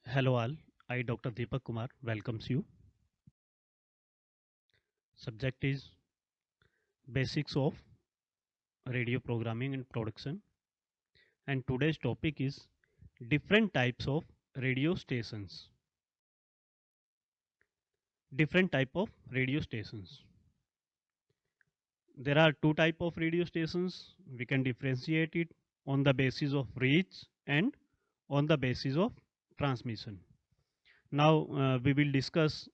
Hello all, I Dr. Deepak Kumar welcomes you. Subject is Basics of Radio Programming and Production, and today's topic is different types of radio stations. Different type of radio stations. There are two type of radio stations. We can differentiate it on the basis of reach and on the basis of transmission. Now we will discuss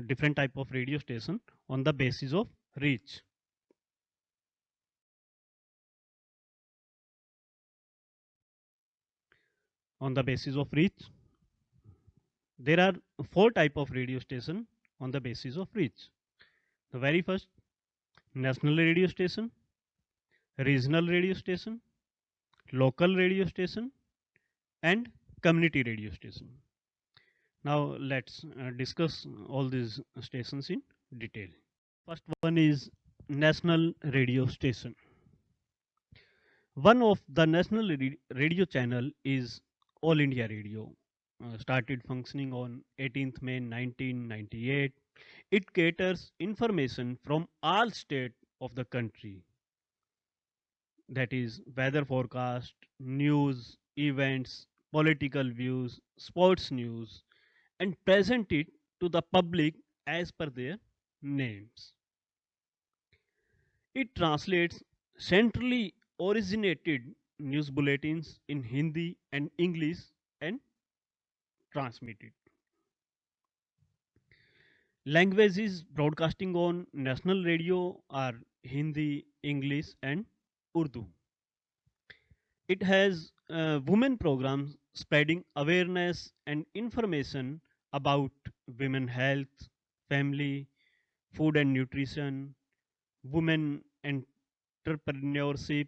different type of radio station on the basis of reach. On the basis of reach, there are four type of radio station on the basis of reach. The very first, national radio station, regional radio station, local radio station, and community radio station. Now let's discuss all these stations in detail. First one is national radio station. One of the national radio channel is All India Radio. Started functioning on 18th May 1998. It caters information from all states of the country. That is weather forecast, news, events, political views, sports news, and present it to the public as per their names. It translates centrally originated news bulletins in Hindi and English and transmit it. Languages broadcasting on national radio are Hindi, English, and Urdu. It has women programs spreading awareness and information about women health, family, food and nutrition, women entrepreneurship,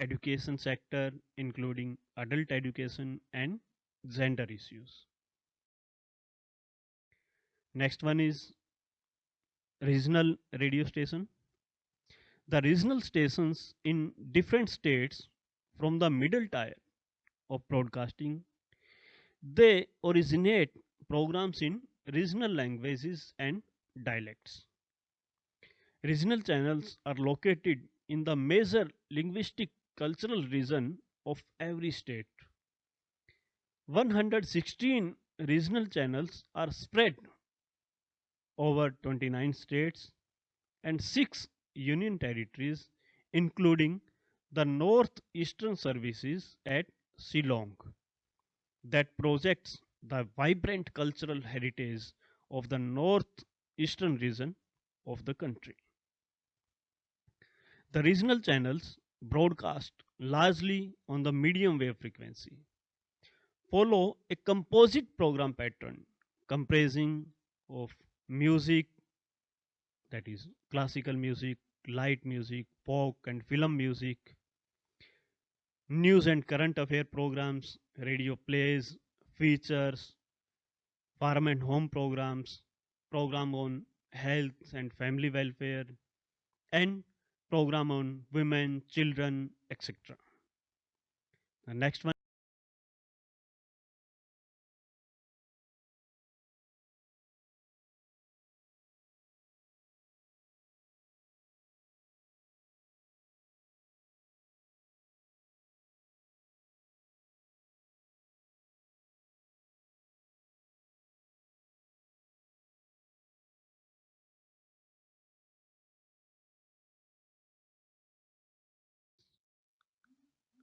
education sector, including adult education and gender issues. Next one is regional radio station. The regional stations in different states from the middle tier of broadcasting, they originate programs in regional languages and dialects. Regional channels are located in the major linguistic cultural region of every state. 116 regional channels are spread over 29 states and 6 union territories, including the Northeastern Services at Shillong, that projects the vibrant cultural heritage of the northeastern region of the country. The regional channels broadcast largely on the medium wave frequency, follow a composite program pattern comprising of music, that is classical music, light music, folk and film music, news and current affair programs, radio plays, features, farm and home programs, program on health and family welfare, and program on women, children, etc. The next one,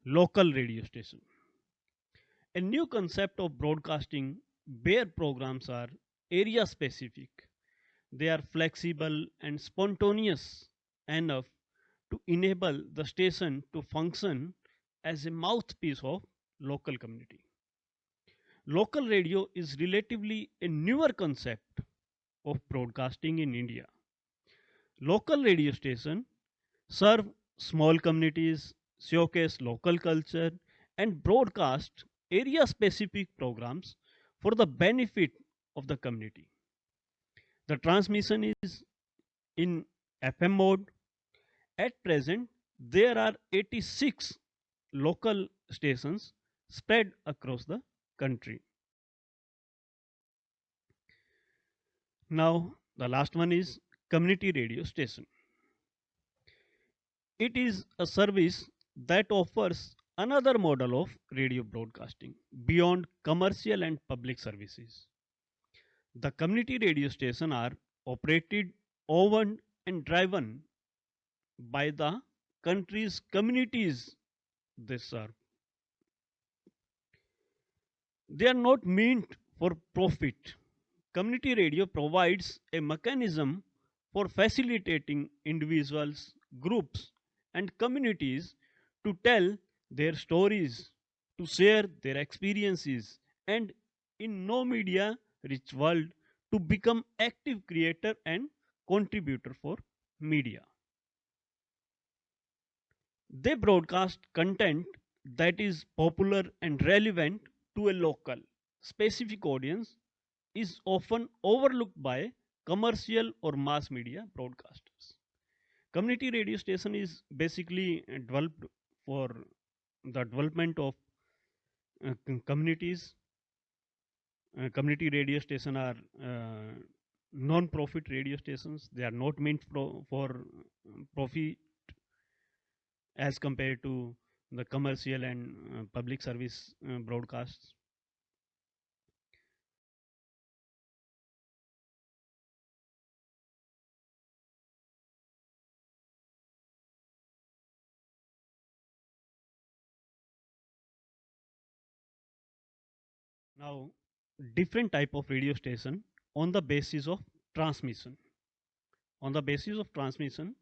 local radio station. A new concept of broadcasting where programs are area specific. They are flexible and spontaneous enough to enable the station to function as a mouthpiece of local community. Local radio is relatively a newer concept of broadcasting in India. Local radio station serve small communities, showcase local culture, and broadcast area specific programs for the benefit of the community. The transmission is in FM mode. At present, there are 86 local stations spread across the country. Now, the last one is community radio station. It is a service that offers another model of radio broadcasting beyond commercial and public services. The community radio stations are operated, owned, and driven by the country's communities they serve. They are not meant for profit. Community radio provides a mechanism for facilitating individuals, groups, and communities to tell their stories, to share their experiences, and in no media rich world to become active creator and contributor for media. They broadcast content that is popular and relevant to a local, specific audience is often overlooked by commercial or mass media broadcasters. Community radio station is basically developed for the development of communities. Community radio station are non-profit radio stations. They are not meant for profit as compared to the commercial and public service broadcasts. Now, different type of radio station on the basis of transmission. On the basis of transmission,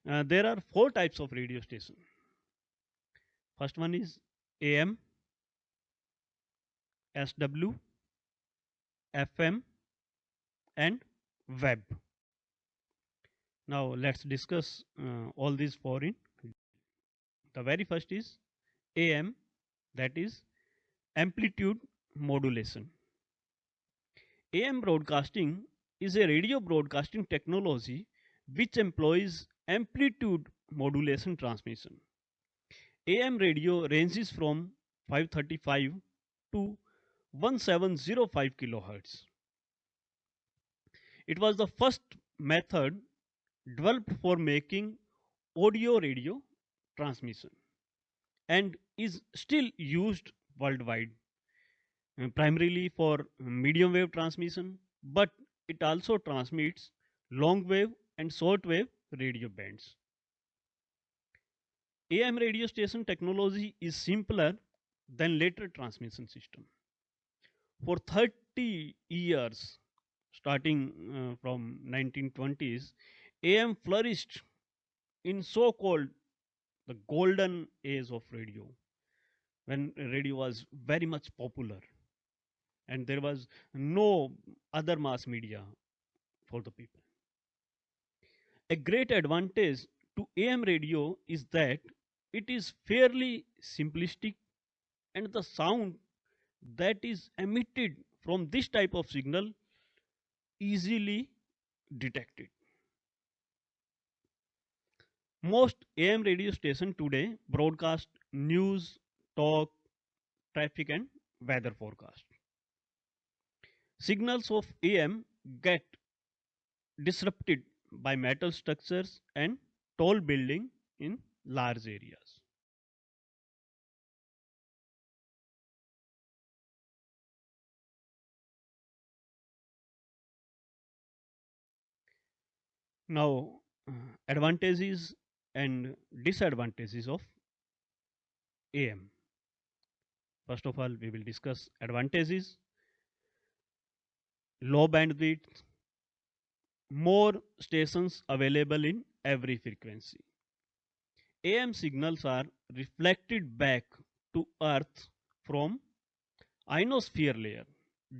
there are four types of radio station. First one is AM, SW, FM, and web. Now let's discuss all these four in. The very first is AM, that is amplitude modulation. AM broadcasting is a radio broadcasting technology which employs amplitude modulation transmission. AM radio ranges from 535 to 1705 kilohertz. It was the first method developed for making audio radio transmission and is still used worldwide, primarily for medium wave transmission, but it also transmits long wave and short wave radio bands. AM radio station technology is simpler than later transmission system. For 30 years, starting from 1920s, AM flourished in so-called the golden age of radio, when radio was very much popular and there was no other mass media for the people. A great advantage to AM radio is that it is fairly simplistic and the sound that is emitted from this type of signal easily detected. Most AM radio stations today broadcast news, talk, traffic, and weather forecast. Signals of AM get disrupted by metal structures and tall building in large areas. Now, advantages and disadvantages of AM. First of all, we will discuss advantages. Low bandwidth, more stations available in every frequency. AM signals are reflected back to Earth from ionosphere layer.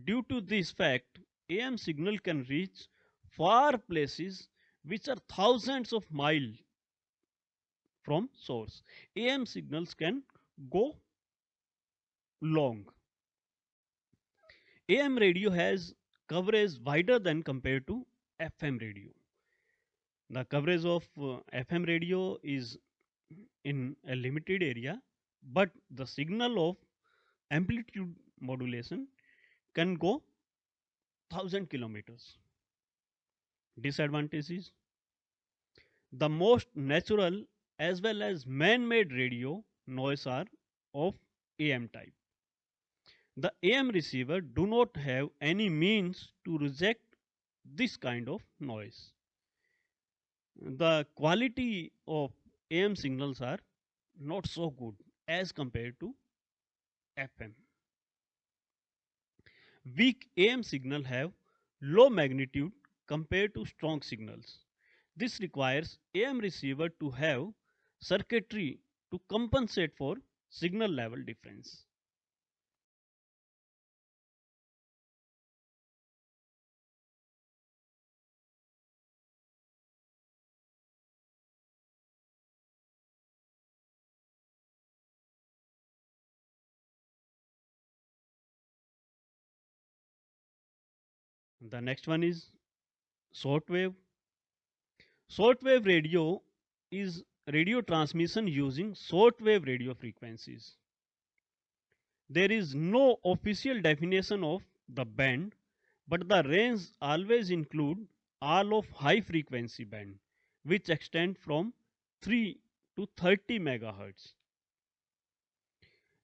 Due to this fact, AM signal can reach far places which are thousands of miles from source. AM signals can go long. AM radio has coverage wider than compared to FM radio. The coverage of FM radio is in a limited area, but the signal of amplitude modulation can go 1,000 kilometers. Disadvantages: the most natural as well as man-made radio noise are of AM type. The AM receiver do not have any means to reject this kind of noise. The quality of AM signals are not so good as compared to FM. Weak AM signal have low magnitude compared to strong signals. This requires AM receiver to have circuitry to compensate for signal level difference. The next one is shortwave. Shortwave radio is radio transmission using shortwave radio frequencies. There is no official definition of the band, but the range always include all of high frequency band, which extend from 3 to 30 megahertz.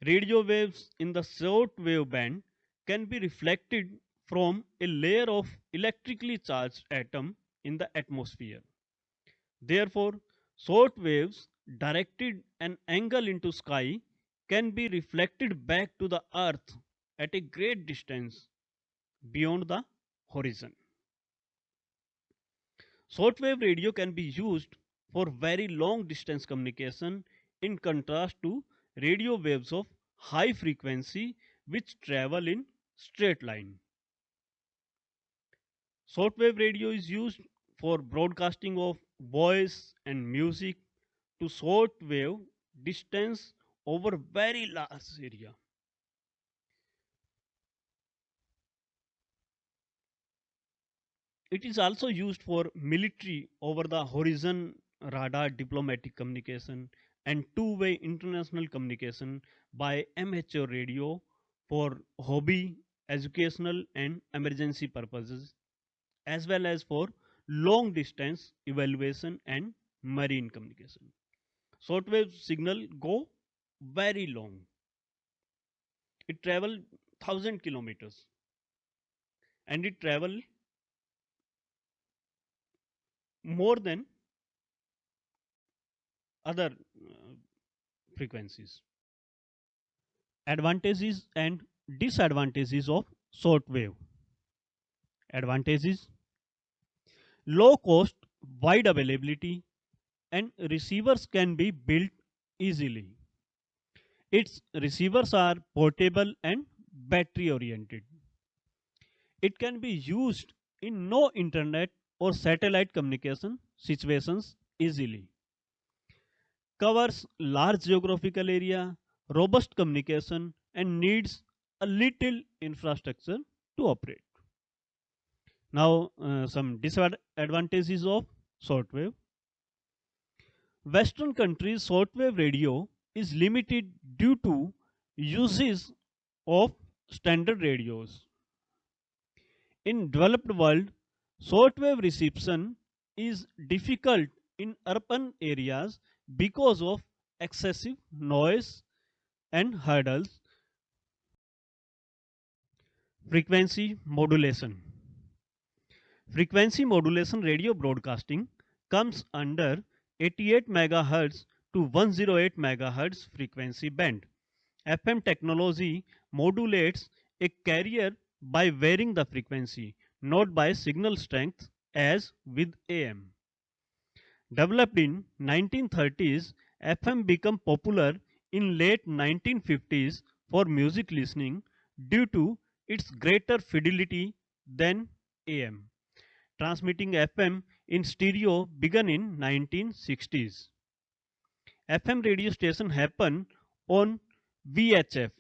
Radio waves in the short wave band can be reflected from a layer of electrically charged atom in the atmosphere. Therefore, short waves directed an angle into sky can be reflected back to the earth at a great distance beyond the horizon. Shortwave radio can be used for very long distance communication in contrast to radio waves of high frequency which travel in straight line. Shortwave radio is used for broadcasting of voice and music to short wave distance over very large area. It is also used for military over the horizon radar diplomatic communication and two-way international communication by amateur radio for hobby, educational and emergency purposes, as well as for long distance evaluation and marine communication. Shortwave signal go very long. It travel 1,000 kilometers and it travel more than other frequencies. Advantages and disadvantages of shortwave. Advantages: low cost, wide availability, and receivers can be built easily. Its receivers are portable and battery oriented. It can be used in no internet or satellite communication situations easily. Covers large geographical area, robust communication, and needs a little infrastructure to operate. Now, some disadvantages of shortwave. Western countries' shortwave radio is limited due to uses of standard radios. In developed world, shortwave reception is difficult in urban areas because of excessive noise and hurdles. Frequency modulation. Frequency modulation radio broadcasting comes under 88 MHz to 108 MHz frequency band. FM technology modulates a carrier by varying the frequency, not by signal strength as with AM. Developed in 1930s, FM became popular in late 1950s for music listening due to its greater fidelity than AM. Transmitting FM in stereo began in 1960s. FM radio station happen on VHF,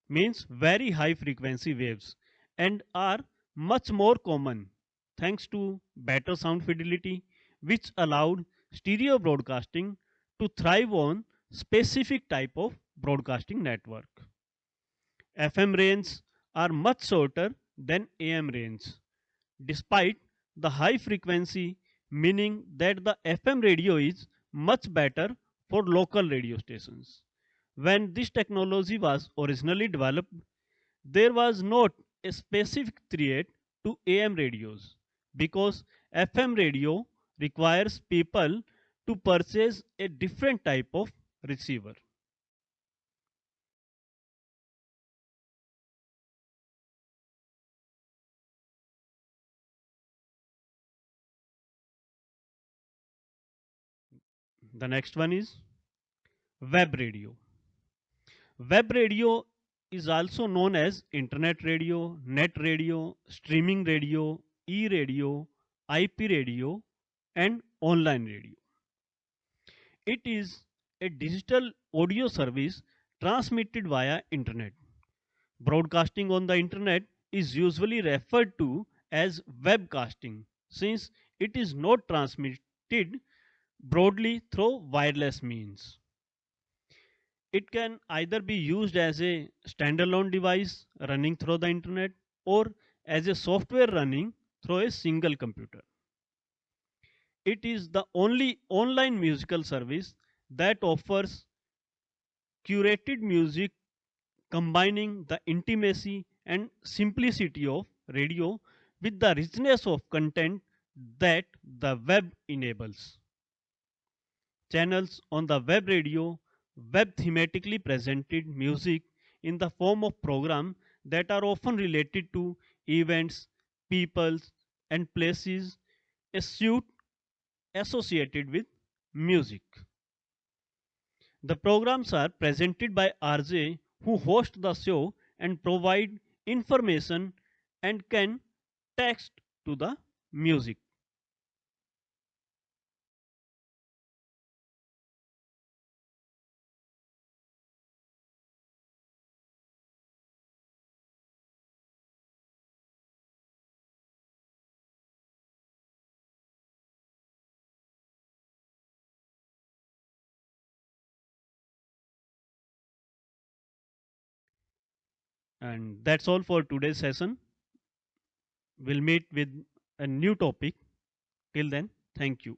means very high frequency waves, and are much more common thanks to better sound fidelity, which allowed stereo broadcasting to thrive on specific type of broadcasting network. FM ranges are much shorter than AM range, despite the high frequency, meaning that the FM radio is much better for local radio stations. When this technology was originally developed, there was not a specific threat to AM radios because FM radio requires people to purchase a different type of receiver. The next one is web radio. Web radio is also known as internet radio, net radio, streaming radio, e radio, IP radio, and online radio. It is a digital audio service transmitted via internet. Broadcasting on the internet is usually referred to as webcasting since it is not transmitted broadly through wireless means. It can either be used as a standalone device running through the internet or as a software running through a single computer. It is the only online musical service that offers curated music combining the intimacy and simplicity of radio with the richness of content that the web enables. Channels on the web radio, web thematically presented music in the form of programs that are often related to events, peoples, and places, a suite associated with music. The programs are presented by RJ who host the show and provide information and can text to the music. And that's all for today's session. We'll meet with a new topic. Till then, thank you.